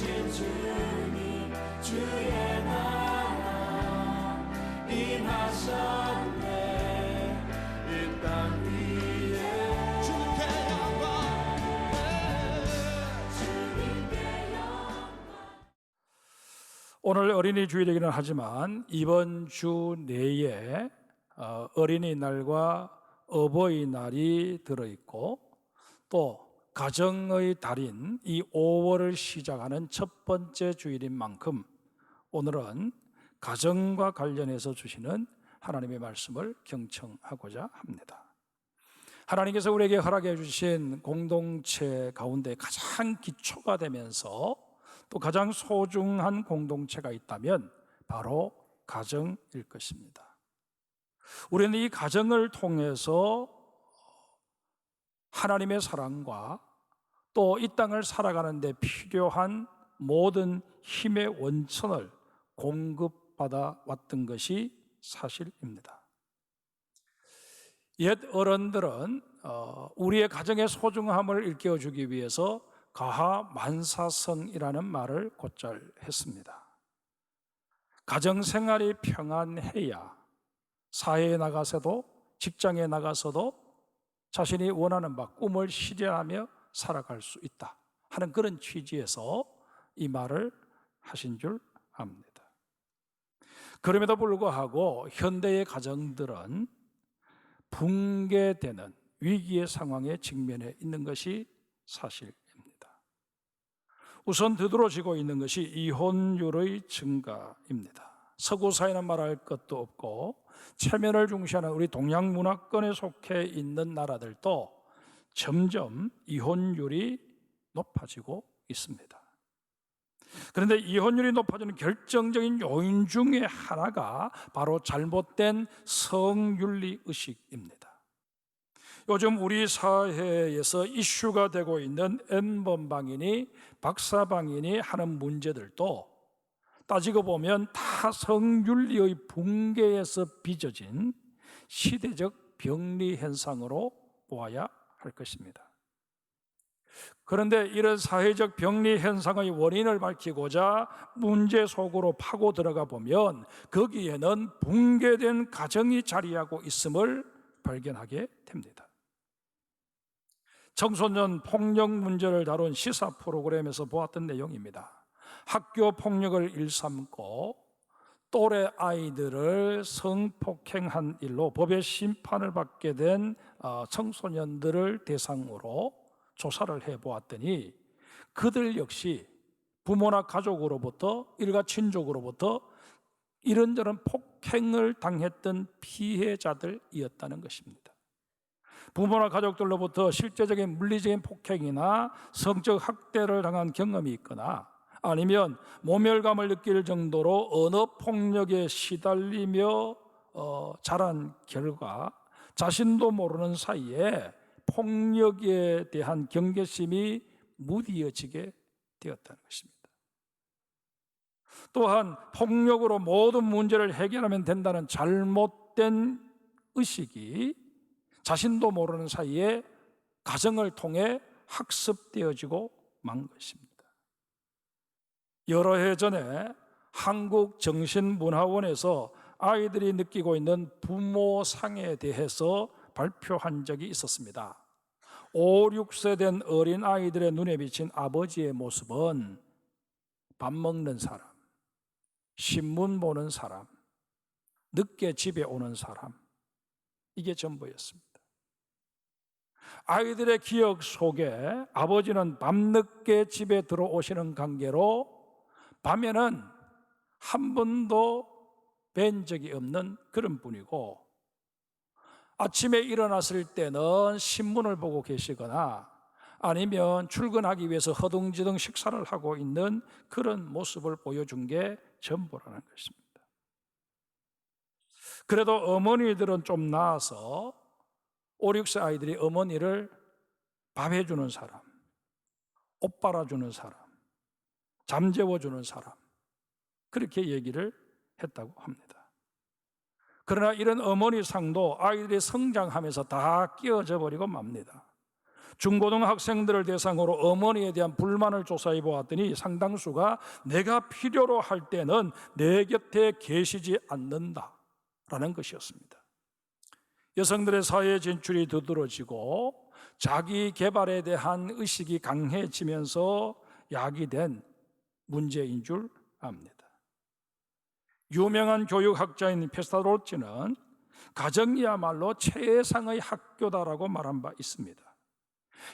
오신 주님 주의 나라 임하셨네. 이 땅 위에 주님께 영광. 오늘 어린이 주일이기는 하지만 이번 주 내에 어린이날과 어버이날이 들어있고 또 가정의 달인 이 5월을 시작하는 첫 번째 주일인 만큼 오늘은 가정과 관련해서 주시는 하나님의 말씀을 경청하고자 합니다. 하나님께서 우리에게 허락해 주신 공동체 가운데 가장 기초가 되면서 또 가장 소중한 공동체가 있다면 바로 가정일 것입니다. 우리는 이 가정을 통해서 하나님의 사랑과 또 이 땅을 살아가는 데 필요한 모든 힘의 원천을 공급받아 왔던 것이 사실입니다. 옛 어른들은 우리의 가정의 소중함을 일깨워주기 위해서 가하만사성이라는 말을 곧잘 했습니다. 가정생활이 평안해야 사회에 나가서도 직장에 나가서도 자신이 원하는 바 꿈을 실현하며 살아갈 수 있다 하는 그런 취지에서 이 말을 하신 줄 압니다. 그럼에도 불구하고 현대의 가정들은 붕괴되는 위기의 상황에 직면해 있는 것이 사실입니다. 우선 두드러지고 있는 것이 이혼율의 증가입니다. 서구 사회는 말할 것도 없고 체면을 중시하는 우리 동양 문화권에 속해 있는 나라들도 점점 이혼율이 높아지고 있습니다. 그런데 이혼율이 높아지는 결정적인 요인 중에 하나가 바로 잘못된 성윤리 의식입니다. 요즘 우리 사회에서 이슈가 되고 있는 N번방이니 박사방이니 하는 문제들도 따지고 보면 다 성윤리의 붕괴에서 빚어진 시대적 병리 현상으로 보아야 할 것입니다. 그런데 이런 사회적 병리 현상의 원인을 밝히고자 문제 속으로 파고 들어가 보면 거기에는 붕괴된 가정이 자리하고 있음을 발견하게 됩니다. 청소년 폭력 문제를 다룬 시사 프로그램에서 보았던 내용입니다. 학교 폭력을 일삼고 또래 아이들을 성폭행한 일로 법의 심판을 받게 된 청소년들을 대상으로 조사를 해보았더니 그들 역시 부모나 가족으로부터 일가 친족으로부터 이런저런 폭행을 당했던 피해자들이었다는 것입니다. 부모나 가족들로부터 실제적인 물리적인 폭행이나 성적 학대를 당한 경험이 있거나 아니면 모멸감을 느낄 정도로 언어폭력에 시달리며 자란 결과 자신도 모르는 사이에 폭력에 대한 경계심이 무디어지게 되었다는 것입니다. 또한 폭력으로 모든 문제를 해결하면 된다는 잘못된 의식이 자신도 모르는 사이에 가정을 통해 학습되어지고 만 것입니다. 여러 해 전에 한국정신문화원에서 아이들이 느끼고 있는 부모상에 대해서 발표한 적이 있었습니다. 5, 6세 된 어린 아이들의 눈에 비친 아버지의 모습은 밥 먹는 사람, 신문 보는 사람, 늦게 집에 오는 사람, 이게 전부였습니다. 아이들의 기억 속에 아버지는 밤늦게 집에 들어오시는 관계로 밤에는 한 번도 뵌 적이 없는 그런 분이고 아침에 일어났을 때는 신문을 보고 계시거나 아니면 출근하기 위해서 허둥지둥 식사를 하고 있는 그런 모습을 보여준 게 전부라는 것입니다. 그래도 어머니들은 좀 나아서 5, 6세 아이들이 어머니를 밥 해주는 사람, 옷 빨아주는 사람, 잠재워주는 사람 그렇게 얘기를 했다고 합니다. 그러나 이런 어머니 상도 아이들이 성장하면서 다 끼어져 버리고 맙니다. 중고등학생들을 대상으로 어머니에 대한 불만을 조사해 보았더니 상당수가 내가 필요로 할 때는 내 곁에 계시지 않는다라는 것이었습니다. 여성들의 사회 진출이 두드러지고 자기 개발에 대한 의식이 강해지면서 야기된 문제인 줄 압니다. 유명한 교육학자인 페스타로치는 가정이야말로 최상의 학교다라고 말한 바 있습니다.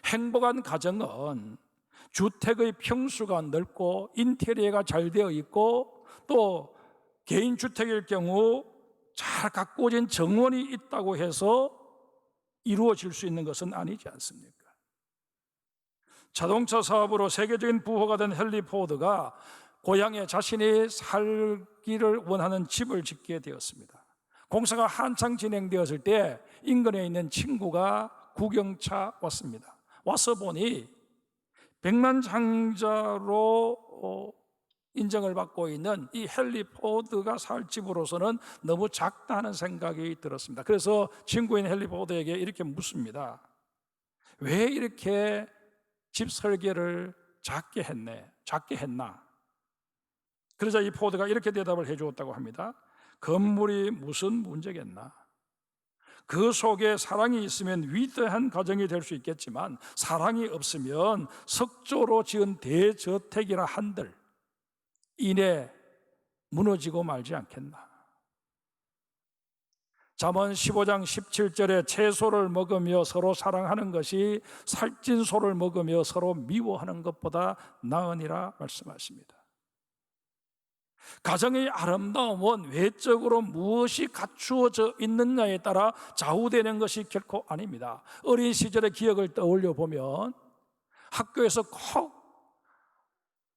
행복한 가정은 주택의 평수가 넓고 인테리어가 잘 되어 있고 또 개인주택일 경우 잘 가꾸어진 정원이 있다고 해서 이루어질 수 있는 것은 아니지 않습니까? 자동차 사업으로 세계적인 부호가 된 헨리 포드가 고향에 자신이 살기를 원하는 집을 짓게 되었습니다. 공사가 한창 진행되었을 때 인근에 있는 친구가 구경차 왔습니다. 와서 보니 백만장자로 인정을 받고 있는 이 헨리 포드가 살 집으로서는 너무 작다는 생각이 들었습니다. 그래서 친구인 헨리 포드에게 이렇게 묻습니다. 왜 이렇게 집 설계를 작게 했나? 그러자 이 포드가 이렇게 대답을 해주었다고 합니다. 건물이 무슨 문제겠나? 그 속에 사랑이 있으면 위대한 가정이 될 수 있겠지만 사랑이 없으면 석조로 지은 대저택이라 한들 이내 무너지고 말지 않겠나? 잠언 15장 17절에 채소를 먹으며 서로 사랑하는 것이 살찐 소를 먹으며 서로 미워하는 것보다 나으니라 말씀하십니다. 가정의 아름다움은 외적으로 무엇이 갖추어져 있느냐에 따라 좌우되는 것이 결코 아닙니다. 어린 시절의 기억을 떠올려 보면 학교에서 꼭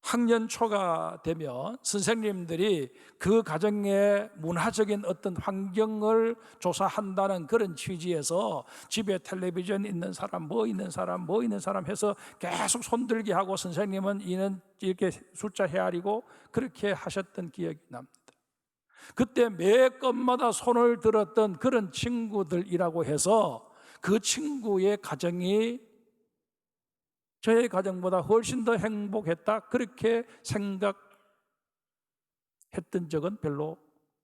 학년 초가 되면 선생님들이 그 가정의 문화적인 어떤 환경을 조사한다는 그런 취지에서 집에 텔레비전 있는 사람, 뭐 있는 사람 해서 계속 손들게 하고 선생님은 이는 이렇게 숫자 헤아리고 그렇게 하셨던 기억이 납니다. 그때 매 건마다 손을 들었던 그런 친구들이라고 해서 그 친구의 가정이 저의 가정보다 훨씬 더 행복했다 그렇게 생각했던 적은 별로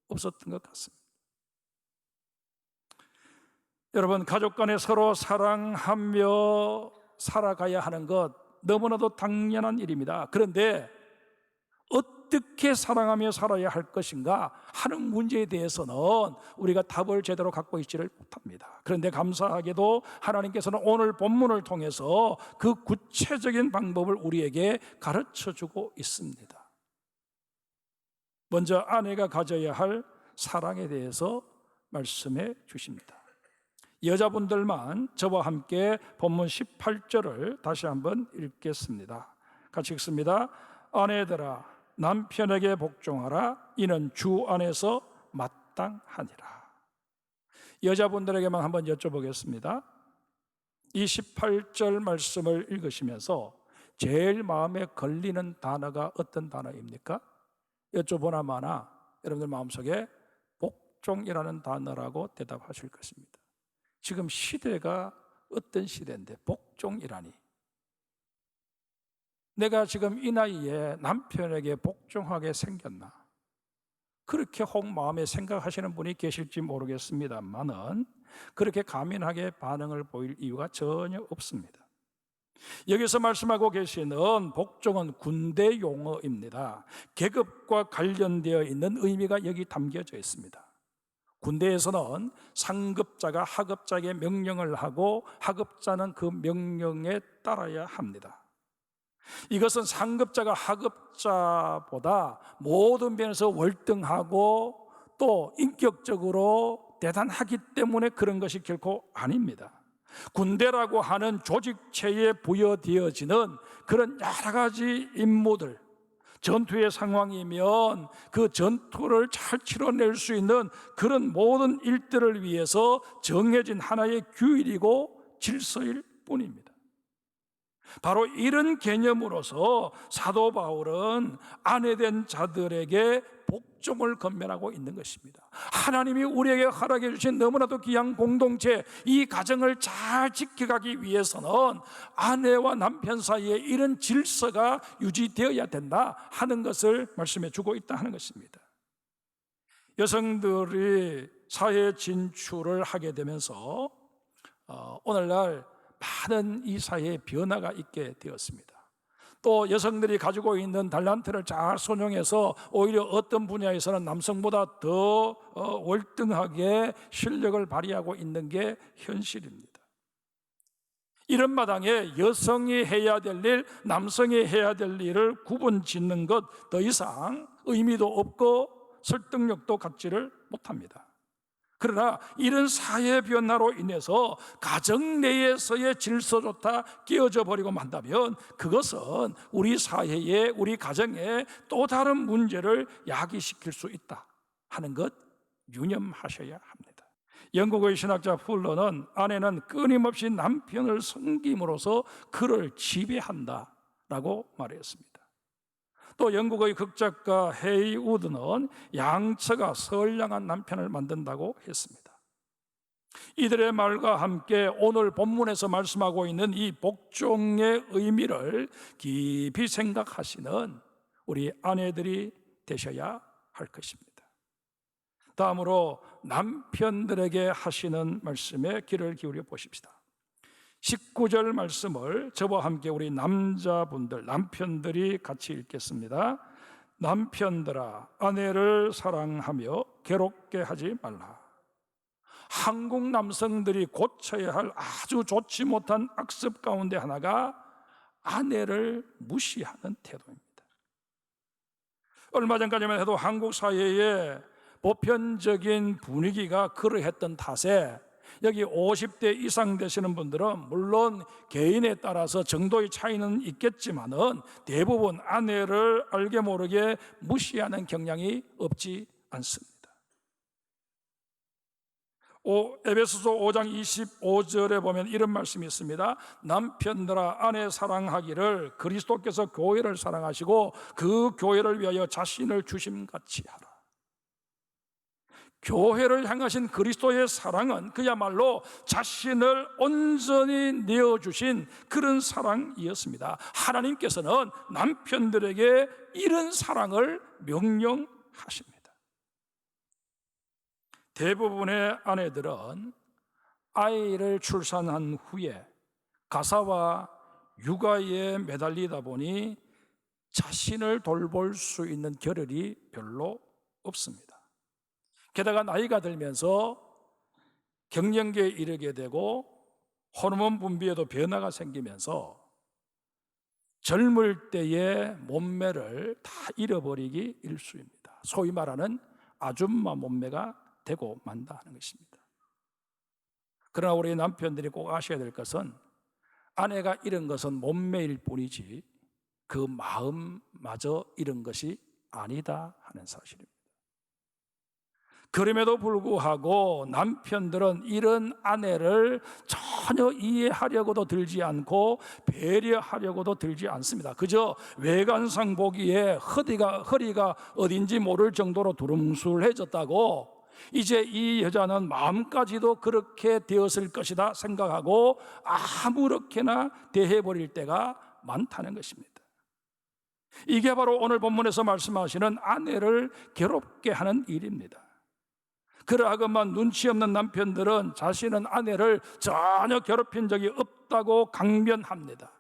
없었던 것 같습니다. 여러분, 가족 간에 서로 사랑하며 살아가야 하는 것 너무나도 당연한 일입니다. 그런데 어떻게 사랑하며 살아야 할 것인가 하는 문제에 대해서는 우리가 답을 제대로 갖고 있지를 못합니다. 그런데 감사하게도 하나님께서는 오늘 본문을 통해서 그 구체적인 방법을 우리에게 가르쳐주고 있습니다. 먼저 아내가 가져야 할 사랑에 대해서 말씀해 주십니다. 여자분들만 저와 함께 본문 18절을 다시 한번 읽겠습니다. 같이 읽습니다. 아내들아 남편에게 복종하라. 이는 주 안에서 마땅하니라. 여자분들에게만 한번 여쭤보겠습니다. 이 18절 말씀을 읽으시면서 제일 마음에 걸리는 단어가 어떤 단어입니까? 여쭤보나 마나 여러분들 마음속에 복종이라는 단어라고 대답하실 것입니다. 지금 시대가 어떤 시대인데 복종이라니? 내가 지금 이 나이에 남편에게 복종하게 생겼나? 그렇게 혹 마음에 생각하시는 분이 계실지 모르겠습니다만은 그렇게 가민하게 반응을 보일 이유가 전혀 없습니다. 여기서 말씀하고 계시는 복종은 군대 용어입니다. 계급과 관련되어 있는 의미가 여기 담겨져 있습니다. 군대에서는 상급자가 하급자에게 명령을 하고 하급자는 그 명령에 따라야 합니다. 이것은 상급자가 하급자보다 모든 면에서 월등하고 또 인격적으로 대단하기 때문에 그런 것이 결코 아닙니다. 군대라고 하는 조직체에 부여되어지는 그런 여러 가지 임무들, 전투의 상황이면 그 전투를 잘 치러낼 수 있는 그런 모든 일들을 위해서 정해진 하나의 규율이고 질서일 뿐입니다. 바로 이런 개념으로서 사도 바울은 아내된 자들에게 복종을 권면하고 있는 것입니다. 하나님이 우리에게 허락해 주신 너무나도 귀한 공동체, 이 가정을 잘 지켜가기 위해서는 아내와 남편 사이에 이런 질서가 유지되어야 된다 하는 것을 말씀해 주고 있다 하는 것입니다. 여성들이 사회 진출을 하게 되면서 오늘날 많은 이 사회의 변화가 있게 되었습니다. 또 여성들이 가지고 있는 달란트를 잘 선용해서 오히려 어떤 분야에서는 남성보다 더 월등하게 실력을 발휘하고 있는 게 현실입니다. 이런 마당에 여성이 해야 될 일, 남성이 해야 될 일을 구분 짓는 것 더 이상 의미도 없고 설득력도 갖지를 못합니다. 그러나 이런 사회 변화로 인해서 가정 내에서의 질서조차 깨어져 버리고 만다면 그것은 우리 사회에, 우리 가정에 또 다른 문제를 야기시킬 수 있다 하는 것 유념하셔야 합니다. 영국의 신학자 풀러는 아내는 끊임없이 남편을 섬김으로써 그를 지배한다라고 말했습니다. 또 영국의 극작가 헤이 우드는 양처가 선량한 남편을 만든다고 했습니다. 이들의 말과 함께 오늘 본문에서 말씀하고 있는 이 복종의 의미를 깊이 생각하시는 우리 아내들이 되셔야 할 것입니다. 다음으로 남편들에게 하시는 말씀에 귀를 기울여 보십시다. 19절 말씀을 저와 함께 우리 남자분들, 남편들이 같이 읽겠습니다. 남편들아, 아내를 사랑하며 괴롭게 하지 말라. 한국 남성들이 고쳐야 할 아주 좋지 못한 악습 가운데 하나가 아내를 무시하는 태도입니다. 얼마 전까지만 해도 한국 사회의 보편적인 분위기가 그러했던 탓에 여기 50대 이상 되시는 분들은 물론 개인에 따라서 정도의 차이는 있겠지만은 대부분 아내를 알게 모르게 무시하는 경향이 없지 않습니다. 에베소서 5장 25절에 보면 이런 말씀이 있습니다. 남편들아, 아내 사랑하기를 그리스도께서 교회를 사랑하시고 그 교회를 위하여 자신을 주심같이 하라. 교회를 향하신 그리스도의 사랑은 그야말로 자신을 온전히 내어주신 그런 사랑이었습니다. 하나님께서는 남편들에게 이런 사랑을 명령하십니다. 대부분의 아내들은 아이를 출산한 후에 가사와 육아에 매달리다 보니 자신을 돌볼 수 있는 겨를이 별로 없습니다. 게다가 나이가 들면서 갱년기에 이르게 되고 호르몬 분비에도 변화가 생기면서 젊을 때의 몸매를 다 잃어버리기 일쑤입니다. 소위 말하는 아줌마 몸매가 되고 만다 하는 것입니다. 그러나 우리 남편들이 꼭 아셔야 될 것은 아내가 잃은 것은 몸매일 뿐이지 그 마음마저 잃은 것이 아니다 하는 사실입니다. 그럼에도 불구하고 남편들은 이런 아내를 전혀 이해하려고도 들지 않고 배려하려고도 들지 않습니다. 그저 외관상 보기에 허리가 어딘지 모를 정도로 두rum술해졌다고 이제 이 여자는 마음까지도 그렇게 되었을 것이다 생각하고 아무렇게나 대해버릴 때가 많다는 것입니다. 이게 바로 오늘 본문에서 말씀하시는 아내를 괴롭게 하는 일입니다. 그러하건만 눈치 없는 남편들은 자신은 아내를 전혀 괴롭힌 적이 없다고 강변합니다.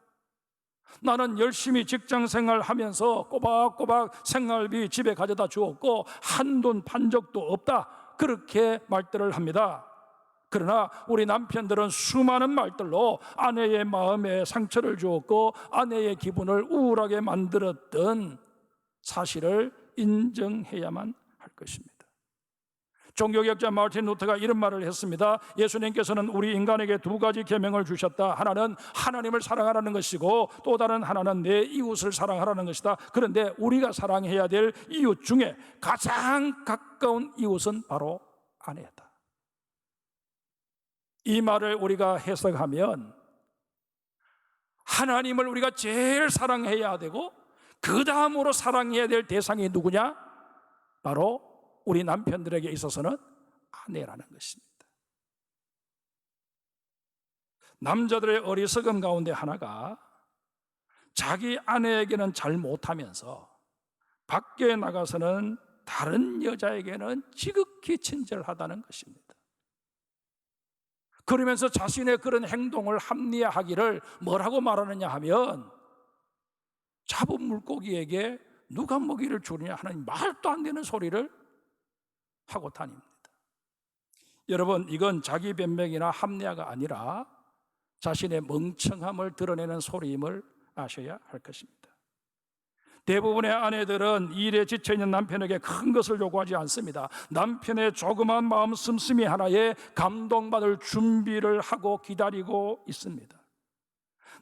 나는 열심히 직장생활 하면서 꼬박꼬박 생활비 집에 가져다 주었고 한돈 판 적도 없다, 그렇게 말들을 합니다. 그러나 우리 남편들은 수많은 말들로 아내의 마음에 상처를 주었고 아내의 기분을 우울하게 만들었던 사실을 인정해야만 할 것입니다. 종교개혁자 마르틴 루터가 이런 말을 했습니다. 예수님께서는 우리 인간에게 두 가지 계명을 주셨다. 하나는 하나님을 사랑하라는 것이고 또 다른 하나는 내 이웃을 사랑하라는 것이다. 그런데 우리가 사랑해야 될 이웃 중에 가장 가까운 이웃은 바로 아내다. 이 말을 우리가 해석하면 하나님을 우리가 제일 사랑해야 되고 그 다음으로 사랑해야 될 대상이 누구냐? 바로 우리 남편들에게 있어서는 아내라는 것입니다. 남자들의 어리석음 가운데 하나가 자기 아내에게는 잘 못하면서 밖에 나가서는 다른 여자에게는 지극히 친절하다는 것입니다. 그러면서 자신의 그런 행동을 합리화하기를 뭐라고 말하느냐 하면 잡은 물고기에게 누가 먹이를 주느냐 하는 말도 안 되는 소리를 하고 다닙니다. 여러분, 이건 자기 변명이나 합리화가 아니라 자신의 멍청함을 드러내는 소리임을 아셔야 할 것입니다. 대부분의 아내들은 일에 지쳐있는 남편에게 큰 것을 요구하지 않습니다. 남편의 조그만 마음 씀씀이 하나에 감동받을 준비를 하고 기다리고 있습니다.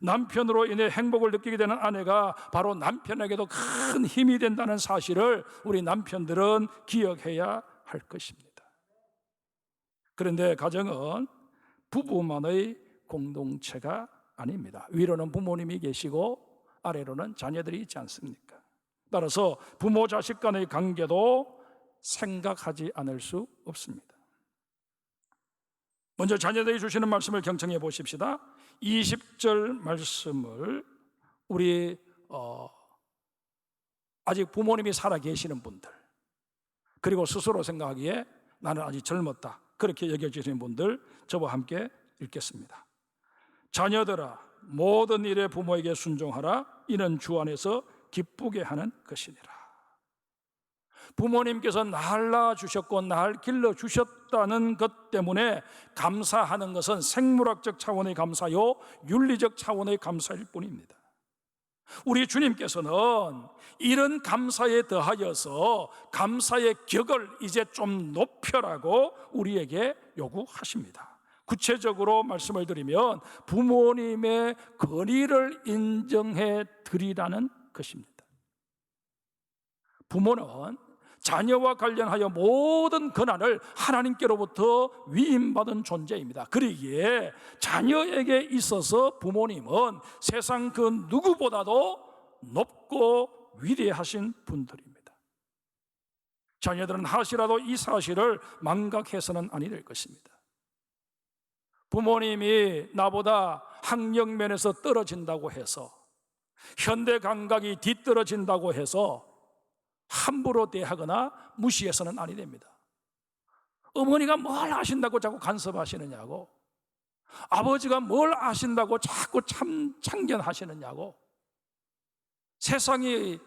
남편으로 인해 행복을 느끼게 되는 아내가 바로 남편에게도 큰 힘이 된다는 사실을 우리 남편들은 기억해야 할 것입니다. 그런데 가정은 부부만의 공동체가 아닙니다. 위로는 부모님이 계시고 아래로는 자녀들이 있지 않습니까? 따라서 부모 자식 간의 관계도 생각하지 않을 수 없습니다. 먼저 자녀들이 주시는 말씀을 경청해 보십시다. 20절 말씀을 우리 아직 부모님이 살아 계시는 분들, 그리고 스스로 생각하기에 나는 아직 젊었다 그렇게 여겨지시는 분들, 저와 함께 읽겠습니다. 자녀들아, 모든 일에 부모에게 순종하라. 이는 주 안에서 기쁘게 하는 것이니라. 부모님께서 날 낳아주셨고 날 길러주셨다는 것 때문에 감사하는 것은 생물학적 차원의 감사요, 윤리적 차원의 감사일 뿐입니다. 우리 주님께서는 이런 감사에 더하여서 감사의 격을 이제 좀 높여라고 우리에게 요구하십니다. 구체적으로 말씀을 드리면 부모님의 권위를 인정해 드리라는 것입니다. 부모는 자녀와 관련하여 모든 권한을 하나님께로부터 위임받은 존재입니다. 그러기에 자녀에게 있어서 부모님은 세상 그 누구보다도 높고 위대하신 분들입니다. 자녀들은 하시라도 이 사실을 망각해서는 아니 될 것입니다. 부모님이 나보다 학력면에서 떨어진다고 해서, 현대 감각이 뒤떨어진다고 해서 함부로 대하거나 무시해서는 아니 됩니다. 어머니가 뭘 아신다고 자꾸 간섭하시느냐고, 아버지가 뭘 아신다고 자꾸 참견하시느냐고, 세상이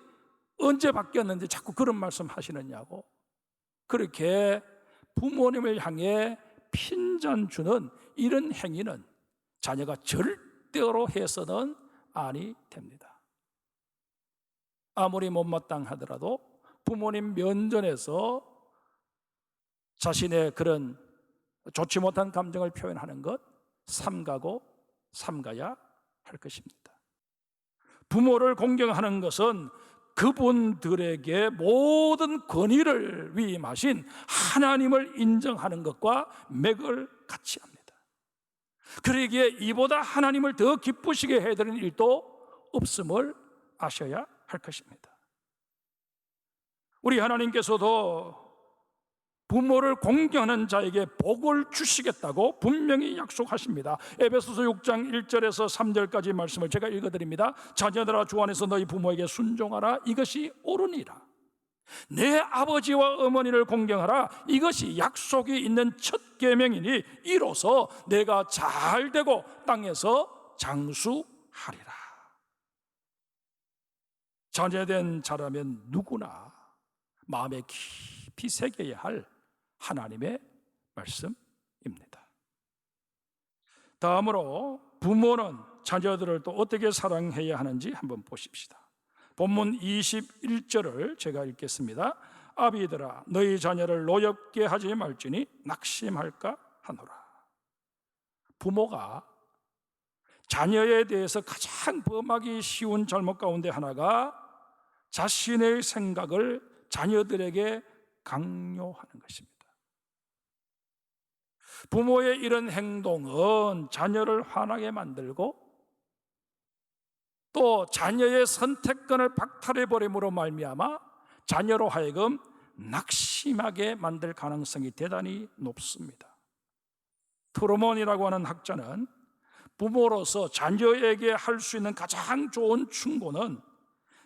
언제 바뀌었는지 자꾸 그런 말씀 하시느냐고, 그렇게 부모님을 향해 핀잔 주는 이런 행위는 자녀가 절대로 해서는 아니 됩니다. 아무리 못마땅하더라도 부모님 면전에서 자신의 그런 좋지 못한 감정을 표현하는 것 삼가고 삼가야 할 것입니다. 부모를 공경하는 것은 그분들에게 모든 권위를 위임하신 하나님을 인정하는 것과 맥을 같이 합니다. 그러기에 이보다 하나님을 더 기쁘시게 해드리는 일도 없음을 아셔야 할 것입니다. 우리 하나님께서도 부모를 공경하는 자에게 복을 주시겠다고 분명히 약속하십니다. 에베소서 6장 1절에서 3절까지 말씀을 제가 읽어드립니다. 자녀들아, 주 안에서 너희 부모에게 순종하라. 이것이 옳으니라. 내 아버지와 어머니를 공경하라. 이것이 약속이 있는 첫 계명이니 이로써 내가 잘 되고 땅에서 장수하리라. 자녀된 자라면 누구나 마음에 깊이 새겨야 할 하나님의 말씀입니다. 다음으로 부모는 자녀들을 또 어떻게 사랑해야 하는지 한번 보십시다. 본문 21절을 제가 읽겠습니다. 아비들아, 너희 자녀를 노엽게 하지 말지니 낙심할까 하노라. 부모가 자녀에 대해서 가장 범하기 쉬운 잘못 가운데 하나가 자신의 생각을 자녀들에게 강요하는 것입니다. 부모의 이런 행동은 자녀를 화나게 만들고 또 자녀의 선택권을 박탈해 버림으로 말미암아 자녀로 하여금 낙심하게 만들 가능성이 대단히 높습니다. 트루먼이라고 하는 학자는 부모로서 자녀에게 할 수 있는 가장 좋은 충고는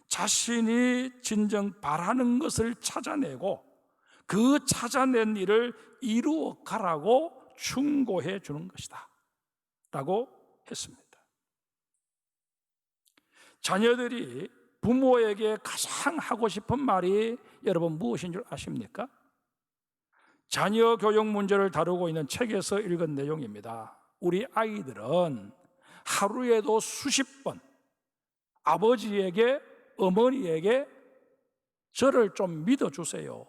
자신이 진정 바라는 것을 찾아내고 그 찾아낸 일을 이루어 가라고 충고해 주는 것이다 라고 했습니다. 자녀들이 부모에게 가장 하고 싶은 말이 여러분 무엇인 줄 아십니까? 자녀 교육 문제를 다루고 있는 책에서 읽은 내용입니다. 우리 아이들은 하루에도 수십 번 아버지에게, 어머니에게 저를 좀 믿어주세요,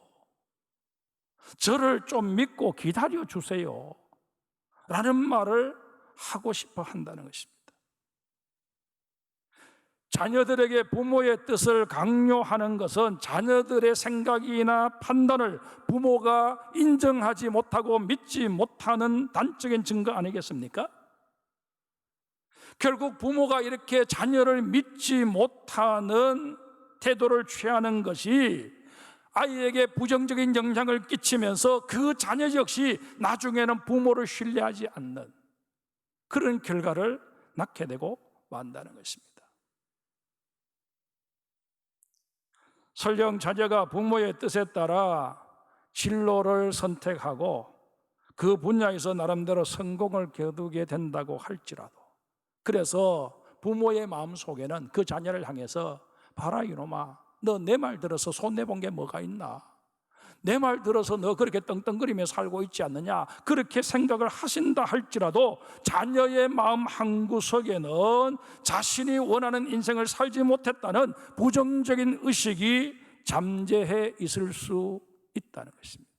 저를 좀 믿고 기다려주세요 라는 말을 하고 싶어 한다는 것입니다. 자녀들에게 부모의 뜻을 강요하는 것은 자녀들의 생각이나 판단을 부모가 인정하지 못하고 믿지 못하는 단적인 증거 아니겠습니까? 결국 부모가 이렇게 자녀를 믿지 못하는 태도를 취하는 것이 아이에게 부정적인 영향을 끼치면서 그 자녀 역시 나중에는 부모를 신뢰하지 않는 그런 결과를 낳게 되고 만다는 것입니다. 설령 자녀가 부모의 뜻에 따라 진로를 선택하고 그 분야에서 나름대로 성공을 거두게 된다고 할지라도, 그래서 부모의 마음속에는 그 자녀를 향해서 봐라 이놈아, 너 내 말 들어서 손해본 게 뭐가 있나, 내 말 들어서 너 그렇게 떵떵거리며 살고 있지 않느냐, 그렇게 생각을 하신다 할지라도 자녀의 마음 한구석에는 자신이 원하는 인생을 살지 못했다는 부정적인 의식이 잠재해 있을 수 있다는 것입니다.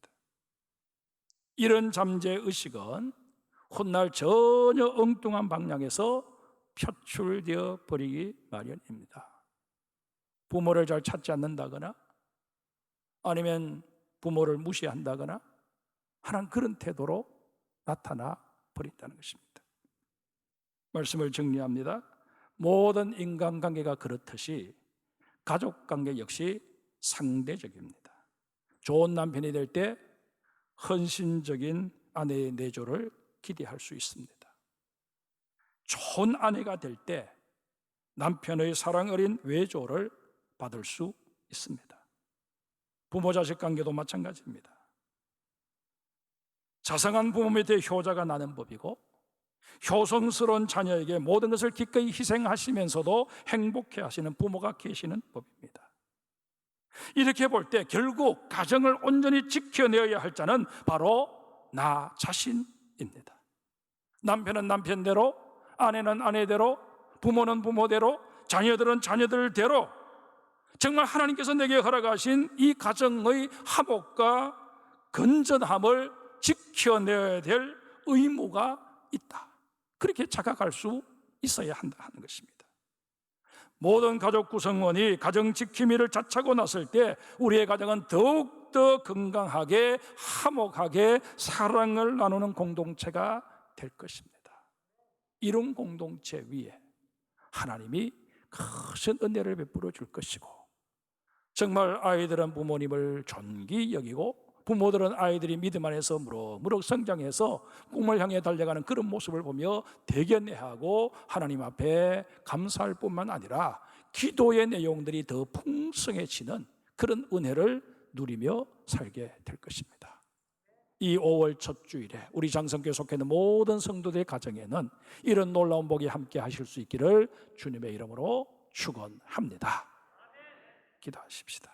이런 잠재의식은 훗날 전혀 엉뚱한 방향에서 표출되어 버리기 마련입니다. 부모를 잘 찾지 않는다거나 아니면 부모를 무시한다거나 하는 그런 태도로 나타나 버린다는 것입니다. 말씀을 정리합니다. 모든 인간관계가 그렇듯이 가족관계 역시 상대적입니다. 좋은 남편이 될 때 헌신적인 아내의 내조를 기대할 수 있습니다. 좋은 아내가 될 때 남편의 사랑 어린 외조를 받을 수 있습니다. 부모 자식 관계도 마찬가지입니다. 자상한 부모 밑에 효자가 나는 법이고 효성스러운 자녀에게 모든 것을 기꺼이 희생하시면서도 행복해 하시는 부모가 계시는 법입니다. 이렇게 볼 때 결국 가정을 온전히 지켜내어야 할 자는 바로 나 자신입니다. 남편은 남편대로, 아내는 아내대로, 부모는 부모대로, 자녀들은 자녀들대로 정말 하나님께서 내게 허락하신 이 가정의 화목과 건전함을 지켜내야 될 의무가 있다. 그렇게 자각할 수 있어야 한다 하는 것입니다. 모든 가족 구성원이 가정 지킴이를 자차고 났을 때 우리의 가정은 더욱더 건강하게 화목하게 사랑을 나누는 공동체가 될 것입니다. 이런 공동체 위에 하나님이 큰 은혜를 베풀어 줄 것이고, 정말 아이들은 부모님을 존귀 여기고 부모들은 아이들이 믿음 안에서 무럭무럭 성장해서 꿈을 향해 달려가는 그런 모습을 보며 대견해하고 하나님 앞에 감사할 뿐만 아니라 기도의 내용들이 더 풍성해지는 그런 은혜를 누리며 살게 될 것입니다. 이 5월 첫 주일에 우리 장성교회 속해 있는 모든 성도들의 가정에는 이런 놀라운 복이 함께 하실 수 있기를 주님의 이름으로 축원합니다. 기도하십시다.